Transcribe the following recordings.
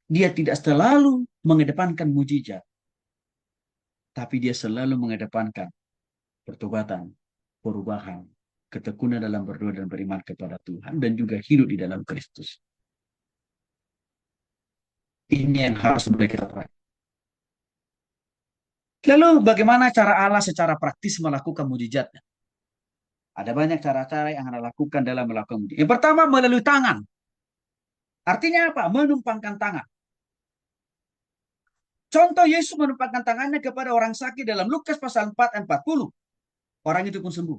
Dia tidak selalu mengedepankan mujizat, tapi dia selalu mengedepankan pertobatan, perubahan, ketekunan dalam berdoa dan beriman kepada Tuhan, dan juga hidup di dalam Kristus. Ini yang harus mulai kita perhatikan. Lalu bagaimana cara Allah secara praktis melakukan mujizatnya? Ada banyak cara-cara yang Anda lakukan dalam melakukan mujizat. Yang pertama melalui tangan. Artinya apa? Menumpangkan tangan. Contoh Yesus menumpangkan tangannya kepada orang sakit dalam Lukas pasal 4 ayat 40. Orang itu pun sembuh.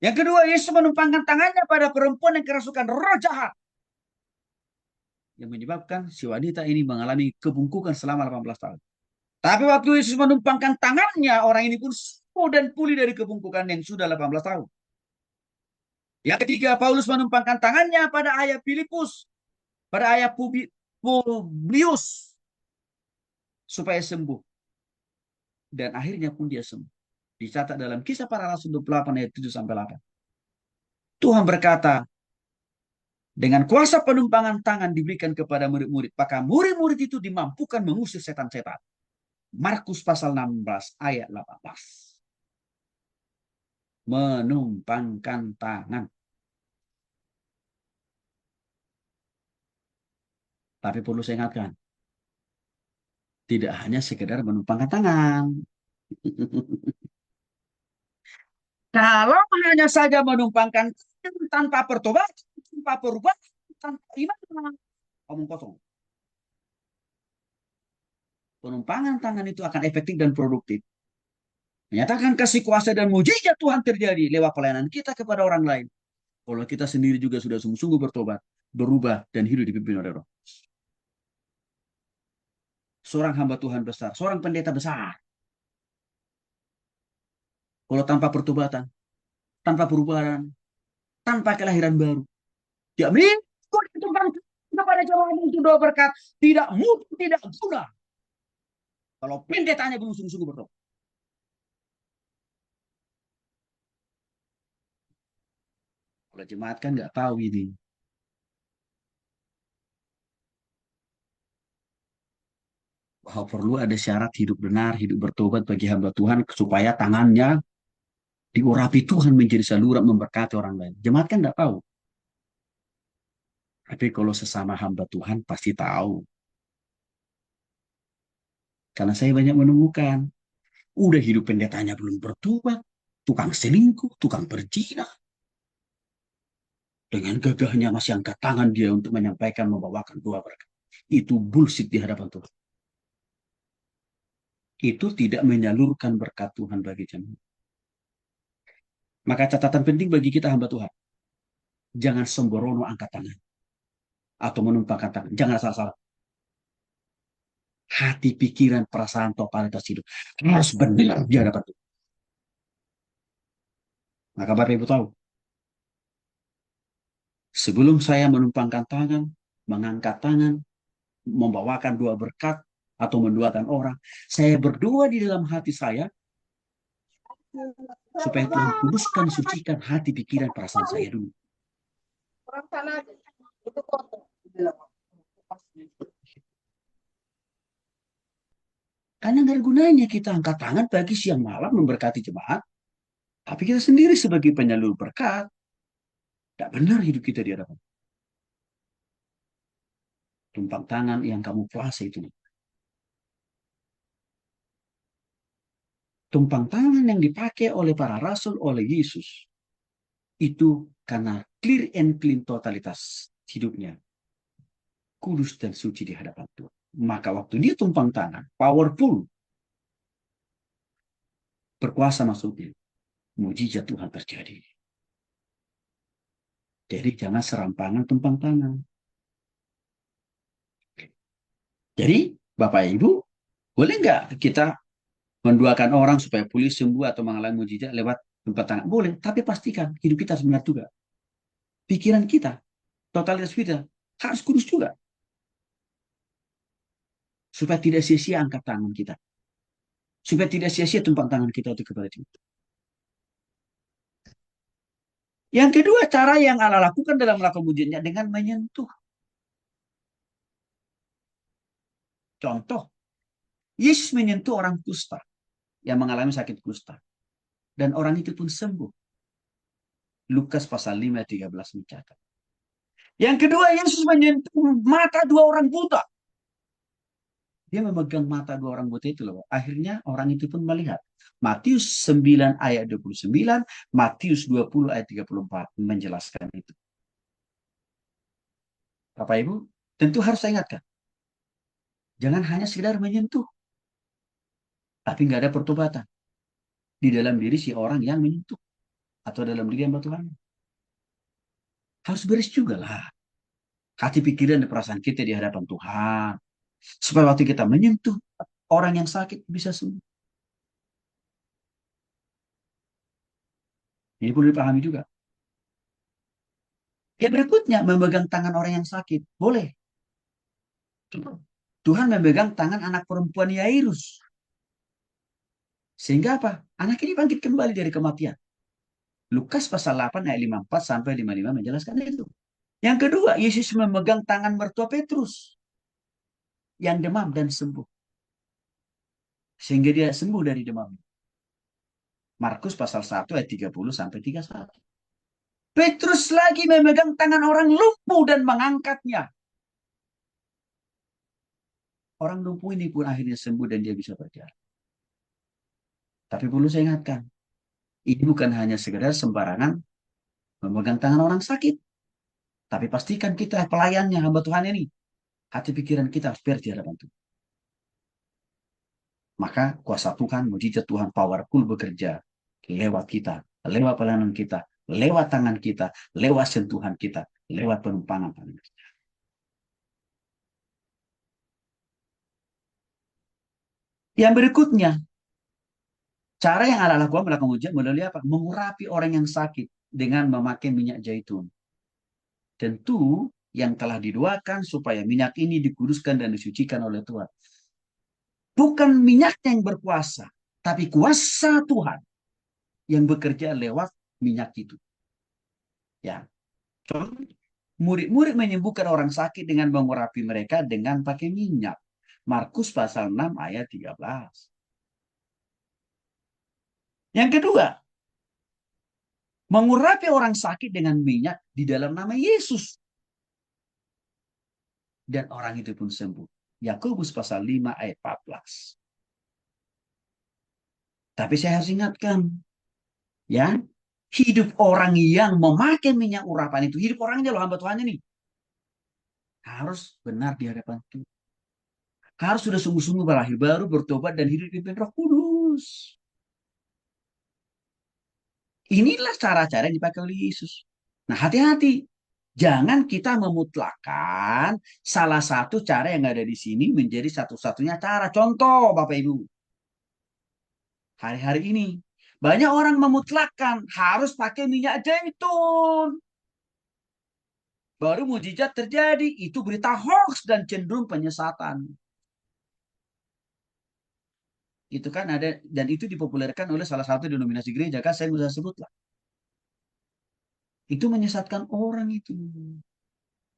Yang kedua, Yesus menumpangkan tangannya pada perempuan yang kerasukan roh jahat, yang menyebabkan si wanita ini mengalami kebungkukan selama 18 tahun. Tapi waktu Yesus menumpangkan tangannya, orang ini pun sembuh dan pulih dari kebungkukan yang sudah 18 tahun. Yang ketiga, Paulus menumpangkan tangannya pada ayah Filipus, pada ayah Publius, supaya sembuh. Dan akhirnya pun dia sembuh. Dicatat dalam Kisah Para Rasul 28 ayat 7 sampai 8. Tuhan berkata, dengan kuasa penumpangan tangan diberikan kepada murid-murid, maka murid-murid itu dimampukan mengusir setan-setan. Markus pasal 16 ayat 18. Menumpangkan tangan. Tapi perlu saya ingatkan, tidak hanya sekedar menumpangkan tangan. Kalau hanya saja menumpangkan tanpa pertobatan, tanpa perubahan, tanpa iman, omong kosong. Penumpangan tangan itu akan efektif dan produktif. Menyatakan kasih kuasa dan mujizat Tuhan terjadi lewat pelayanan kita kepada orang lain. Kalau kita sendiri juga sudah sungguh-sungguh bertobat, berubah, dan hidup dipimpin oleh Roh. Seorang hamba Tuhan besar, seorang pendeta besar. Kalau tanpa pertobatan, tanpa perubahan, tanpa kelahiran baru, dia mengikut kepada jemaat itu doa berkat, tidak mungkin, tidak guna. Kalau pendetanya belum sungguh-sungguh bertobat. Kalau jemaat kan nggak tahu ini. Bahwa perlu ada syarat hidup benar, hidup bertobat bagi hamba Tuhan supaya tangannya diurapi Tuhan menjadi saluran memberkati orang lain. Jemaat kan nggak tahu. Tapi kalau sesama hamba Tuhan pasti tahu. Karena saya banyak menemukan. Udah hidup pendetanya belum bertobat. Tukang selingkuh, tukang berzina. Dengan gagahnya masih angkat tangan dia untuk menyampaikan, membawakan doa berkat. Itu bullshit di hadapan Tuhan. Itu tidak menyalurkan berkat Tuhan bagi jemaat. Maka catatan penting bagi kita hamba Tuhan. Jangan sembrono angkat tangan. Atau menumpahkan tangan. Jangan salah-salah. Hati, pikiran, perasaan, totalitas hidup. Harus benar di hadapan Tuhan. Maka Bapak Ibu tahu, sebelum saya menumpangkan tangan, mengangkat tangan, membawakan doa berkat, atau mendoakan orang, saya berdoa di dalam hati saya, supaya Tuhan kuduskan, sucikan hati, pikiran, perasaan saya dulu. Karena nggak gunanya kita angkat tangan pagi, siang, malam memberkati jemaat, tapi kita sendiri sebagai penyalur berkat, tidak benar hidup kita di hadapan. Tumpang tangan yang kamu puasa itu. Tumpang tangan yang dipakai oleh para rasul, oleh Yesus, itu karena clear and clean totalitas hidupnya. Kudus dan suci di hadapan Tuhan. Maka waktu dia tumpang tangan, powerful, berkuasa maksudnya, mujizat Tuhan terjadi. Jadi jangan serampangan tumpang tangan. Jadi Bapak Ibu, boleh nggak kita mendoakan orang supaya pulih, sembuh, atau mengalami mujizat lewat tumpang tangan? Boleh, tapi pastikan hidup kita sebenarnya juga. Pikiran kita, totalitas kita harus kudus juga. Supaya tidak sia-sia angkat tangan kita. Supaya tidak sia-sia tumpang tangan kita untuk kepada Tuhan. Yang kedua, cara yang Allah lakukan dalam melakukan mujizatnya dengan menyentuh. Contoh, Yesus menyentuh orang kusta yang mengalami sakit kusta. Dan orang itu pun sembuh. Lukas pasal 5 ayat 13 mencatat. Yang kedua, Yesus menyentuh mata dua orang buta. Dia memegang mata dua orang buta itu loh. Akhirnya orang itu pun melihat. Matius 9 ayat 29, Matius 20 ayat 34 menjelaskan itu. Bapak Ibu, tentu harus saya ingatkan. Jangan hanya sekedar menyentuh. Tapi nggak ada pertobatan. Di dalam diri si orang yang menyentuh. Atau dalam diri yang Tuhan. Harus beres juga lah. Hati pikiran dan perasaan kita di hadapan Tuhan. Supaya waktu kita menyentuh orang yang sakit bisa sembuh. Ini perlu dipahami juga. Ya berikutnya, memegang tangan orang yang sakit. Boleh. Tuhan memegang tangan anak perempuan Yairus. Sehingga apa? Anak ini bangkit kembali dari kematian. Lukas pasal 8 ayat 54 sampai 55 menjelaskan itu. Yang kedua, Yesus memegang tangan mertua Petrus yang demam dan sembuh. Sehingga dia sembuh dari demam. Markus pasal 1 ayat 30 sampai 31. Petrus lagi memegang tangan orang lumpuh dan mengangkatnya. Orang lumpuh ini pun akhirnya sembuh dan dia bisa berjalan. Tapi perlu saya ingatkan, ini bukan hanya sekedar sembarangan memegang tangan orang sakit. Tapi pastikan kita pelayannya, hamba Tuhan ini. Hati pikiran kita harus beres di hadapan Tuhan. Maka kuasa Tuhan, mujizat Tuhan, powerful bekerja lewat kita, lewat pelayanan kita, lewat tangan kita, lewat sentuhan kita, lewat penumpangan tangan. Yang berikutnya, cara yang Allah lakukan melakukan mujizat melalui apa? Mengurapi orang yang sakit dengan memakai minyak zaitun. Tentu yang telah didoakan supaya minyak ini dikuduskan dan disucikan oleh Tuhan. Bukan minyaknya yang berkuasa, tapi kuasa Tuhan yang bekerja lewat minyak itu. Ya, murid-murid menyembuhkan orang sakit dengan mengurapi mereka dengan pakai minyak. Markus pasal 6 ayat 13. Yang kedua, mengurapi orang sakit dengan minyak di dalam nama Yesus. Dan orang itu pun sembuh. Yakobus pasal 5 ayat 14. Tapi saya harus ingatkan, ya, hidup orang yang memakai minyak urapan itu, hidup orangnya loh hamba Tuhan ini, harus benar di hadapan Tuhan. Harus sudah sungguh-sungguh berlahir baru, bertobat, dan hidup di Roh Kudus. Inilah cara-cara yang dipakai oleh Yesus. Nah, hati-hati. Jangan kita memutlakan salah satu cara yang ada di sini menjadi satu-satunya cara. Contoh, Bapak Ibu. Hari-hari ini, banyak orang memutlakan harus pakai minyak zaitun. Baru mujizat terjadi. Itu berita hoax dan cenderung penyesatan. Itu kan ada, dan itu dipopulerkan oleh salah satu denominasi gereja. Kan saya bisa sebutlah. Itu menyesatkan orang itu.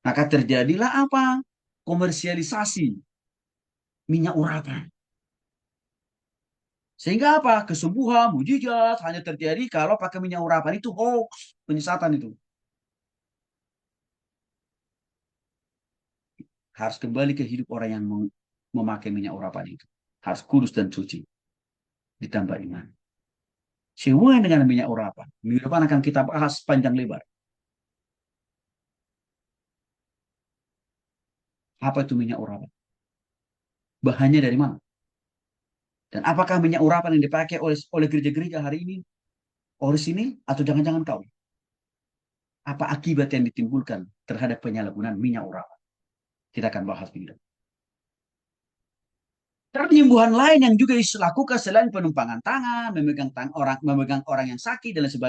Maka terjadilah apa? Komersialisasi minyak urapan. Sehingga apa? Kesembuhan, mujizat hanya terjadi kalau pakai minyak urapan. Itu hoax, penyesatan itu. Harus kembali ke hidup orang yang memakai minyak urapan itu. Harus kudus dan suci. Ditambah iman. Semua dengan minyak urapan. Minggu depan akan kita bahas panjang lebar. Apa itu minyak urapan? Bahannya dari mana? Dan apakah minyak urapan yang dipakai oleh gereja-gereja hari ini orisinil atau jangan-jangan kau? Apa akibat yang ditimbulkan terhadap penyalahgunaan minyak urapan? Kita akan bahas minggu depan. Penyembuhan lain yang juga Yesus lakukan selain penumpangan tangan, memegang orang yang sakit dan lain sebagainya.